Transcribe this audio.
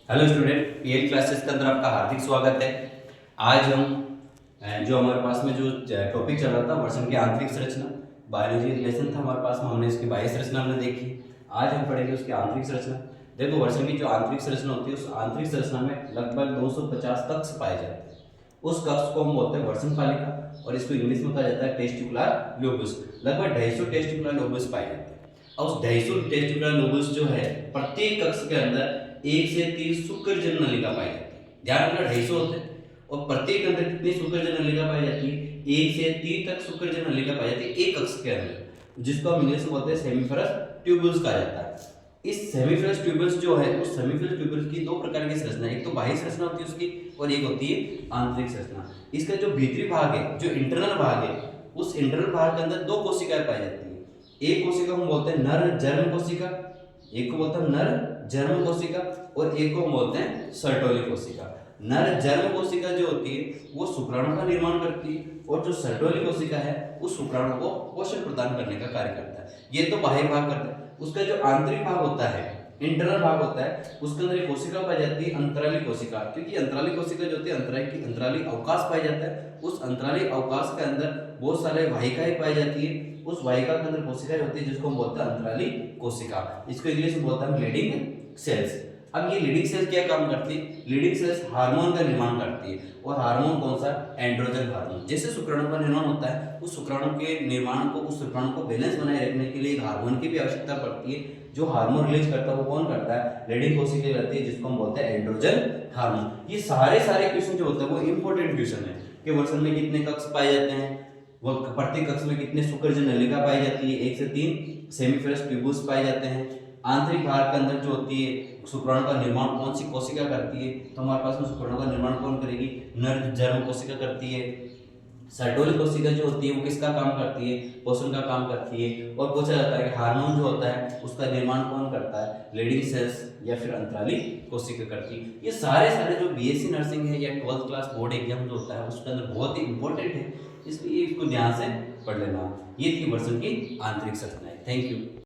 Hello student, PL classes के अंदर आपका हार्दिक स्वागत है। आज हम जो हमारे पास में जो टॉपिक चल रहा था वर्षन की आंतरिक संरचना, बायोलॉजी लेसन था हमारे पास में, हमने इसकी बाह्य संरचना हमने देखी। आज हम पढ़ेंगे उसकी आंतरिक संरचना। देखो, वर्षन की जो आंतरिक संरचना होती है उस आंतरिक संरचना में लगभग 250 कक्ष पाए जाते हैं। उस कक्ष को हम बोलते हैं वर्षण पालिका और इसको इंग्लिश में कहा जाता है टेस्टिकुलर लोबस। लगभग 250 टेस्टिकुलर लोबस पाए जाते हैं। और उस 250 टेस्टिकुलर लोबस जो है प्रत्येक कक्ष के अंदर 1 से 3 शुक्रजन नलिका पाई जाती है। ध्यान रखना, 250 होते हैं और प्रत्येक अंदर कितनी शुक्रजन नलिका पाई जाती है? 1 से 3 तक शुक्रजन नलिका पाई जाती है एक कक्ष के अंदर, जिसको हम इंग्लिश में बोलते हैं सेमीफेरस ट्यूबुल्स कहा जाता है। इस सेमीफेरस ट्यूबुल्स जो है उस सेमीफेरस ट्यूबुल्स की दो प्रकार की संरचना है, एक तो बाह्य संरचना होती है उसकी और एक होती है आंतरिक संरचना। इसका जो भीतरी भाग है, जो इंटरनल भाग है, उस इंटरनल भाग के अंदर दो कोशिकाएं पाई जाती है। एक कोशिका हम बोलते हैं नर जर्म कोशिका, एक को बोलते हैं नर जर्म कोशिका और एक को हम बोलते हैं सर्टोली कोशिका। नर जर्म कोशिका जो होती है वो शुक्राणु का निर्माण करती है और जो सर्टोली कोशिका है उस शुक्राणु को पोषण प्रदान करने का कार्य करता है। ये तो बाह्य भाग करता है। उसका जो आंतरिक भाग होता है, इंटरनल भाग होता है, उसके अंदर एक कोशिका पाई जाती है अंतराली कोशिका, क्योंकि अंतराली कोशिका जो होती है अंतराली अवकाश पाया जाता है। उस अंतराली अवकाश के अंदर बहुत सारे वाहिकाएं पाई जाती है। उस वाहिका के अंदर कोशिकाएं होती है जिसको हम बोलते हैं अंतराली कोशिका। इसको इंग्लिश में बोलते हैं लीडिंग सेल्स। अब ये लीडिंग सेल्स क्या काम करती है? लीडिंग सेल्स हार्मोन का निर्माण करती है। और हार्मोन कौन सा? Androgen hormone. जैसे शुक्राणु का निर्माण होता है, उस शुक्राणु के निर्माण को, उस शुक्राणु को बैलेंस बनाए रखने के लिए एक हार्मोन की भी आवश्यकता पड़ती है। जो हार्मोन रिलीज करता है वो कौन करता है? लीडिंग कोशिका करती है, जिसको हम बोलते हैं एंड्रोजन हार्मोन। ये सारे क्वेश्चन जो होते हैं वो इंपॉर्टेंट क्वेश्चन है कि वर्षन में कितने कक्ष पाए जाते हैं, वो प्रत्येक कक्ष में कितने शुक्रजन नलिका पाई जाती है, 1 से 3 सेमीफेरस ट्यूबुल्स पाए जाते हैं। आंतरिक भाग के अंदर जो होती है शुक्राणु का निर्माण कौन सी कोशिका करती है? तो हमारे पास में शुक्राणु का निर्माण कौन करेगी? नर जर्म कोशिका करती है। सर्टोली कोशिका जो होती है वो किसका काम करती है? पोषण का काम करती है। और पूछा जाता है कि हार्मोन जो होता है उसका निर्माण कौन करता है? लीडिंग सेल्स या फिर अंतराली कोशिका करती है। ये सारे जो बीएससी नर्सिंग है या 12th क्लास बोर्ड एग्जाम जो होता है उसके अंदर बहुत ही इंपॉर्टेंट है, इसलिए इसको ध्यान से पढ़ लेना। ये थी वर्षन की आंतरिक संरचनाएं। Thank you.